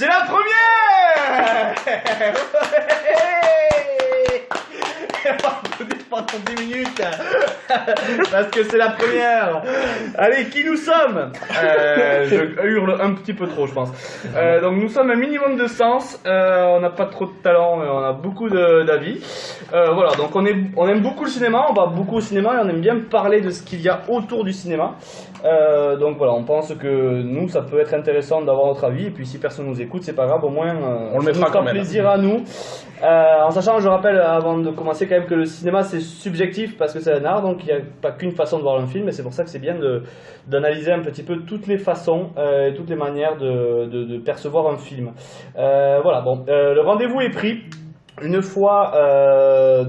C'est la première. Pendant 10 minutes parce que c'est la première. Allez, qui nous sommes? Je hurle un petit peu trop, je pense. Donc nous sommes un minimum de sens. On n'a pas trop de talent, mais on a beaucoup d'avis. Voilà, donc on aime beaucoup le cinéma. On va beaucoup au cinéma et on aime bien parler de ce qu'il y a autour du cinéma. Donc voilà, on pense que nous, ça peut être intéressant d'avoir notre avis. Et puis si personne nous écoute, c'est pas grave, au moins on le mettra quand même. Plaisir à nous. En sachant, je rappelle avant de commencer quand même que le cinéma c'est subjectif parce que c'est un art, donc il n'y a pas qu'une façon de voir un film, et c'est pour ça que c'est bien d'analyser un petit peu toutes les façons et toutes les manières de percevoir un film. Voilà, bon, le rendez-vous est pris. Une fois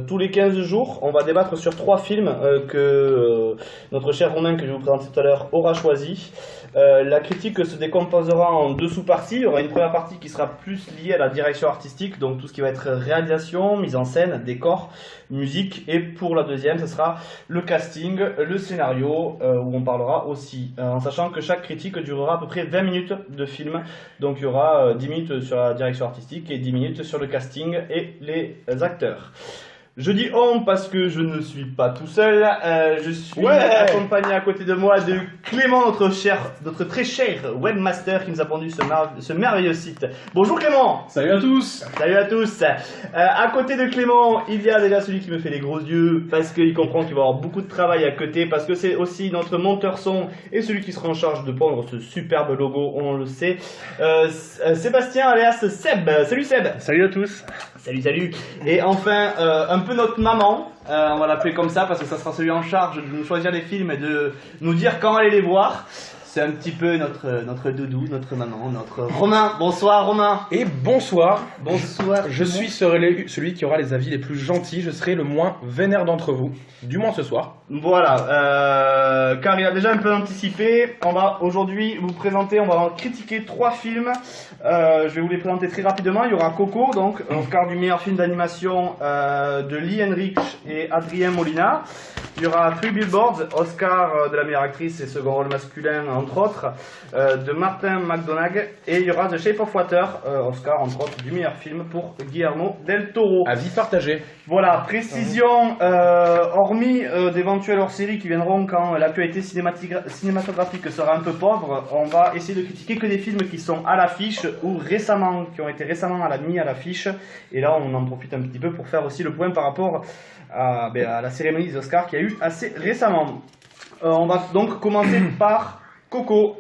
tous les 15 jours, on va débattre sur 3 films que notre cher Romain, que je vais vous présenter tout à l'heure, aura choisi. La critique se décomposera en 2 sous-parties. Il y aura une première partie qui sera plus liée à la direction artistique, donc tout ce qui va être réalisation, mise en scène, décor, musique. Et pour la deuxième, ce sera le casting, le scénario, où on parlera aussi. En sachant que chaque critique durera à peu près 20 minutes de film. Donc il y aura 10 minutes sur la direction artistique et 10 minutes sur le casting et les acteurs. Je dis on parce que je ne suis pas tout seul, je suis accompagné à côté de moi de Clément, notre très cher webmaster qui nous a pondu ce merveilleux site. Bonjour Clément. Salut à tous. Salut à tous. À côté de Clément, il y a déjà celui qui me fait les gros yeux parce qu'il comprend qu'il va avoir beaucoup de travail à côté, parce que c'est aussi notre monteur son et celui qui sera en charge de pondre ce superbe logo, on le sait. Sébastien alias Seb. Salut Seb. Salut à tous. Salut. Et enfin, un peu notre maman, on va l'appeler comme ça parce que ça sera celui en charge de nous choisir les films et de nous dire quand aller les voir. C'est un petit peu notre doudou, notre maman, notre Romain. Bonsoir Romain. Et bonsoir. Bonsoir. Je suis celui qui aura les avis les plus gentils, je serai le moins vénère d'entre vous, du moins ce soir. Voilà, car il a déjà un peu anticipé, on va aujourd'hui vous présenter, on va critiquer 3 films. Je vais vous les présenter très rapidement. Il y aura Coco, donc Oscar du meilleur film d'animation de Lee Henrich et Adrien Molina. Il y aura 3 Billboards, Oscar de la meilleure actrice et second rôle masculin entre autres, de Martin McDonagh. Et il y aura The Shape of Water, Oscar entre autres du meilleur film pour Guillermo del Toro. Avis partagé. Voilà, précision, hormis d'éventuels hors-séries qui viendront quand l'actualité cinématographique sera un peu pauvre, on va essayer de critiquer que des films qui sont à l'affiche ou qui ont été récemment mis à l'affiche. Et là, on en profite un petit peu pour faire aussi le point par rapport à la cérémonie des Oscars qu'il y a eu assez récemment. On va donc commencer par Coco.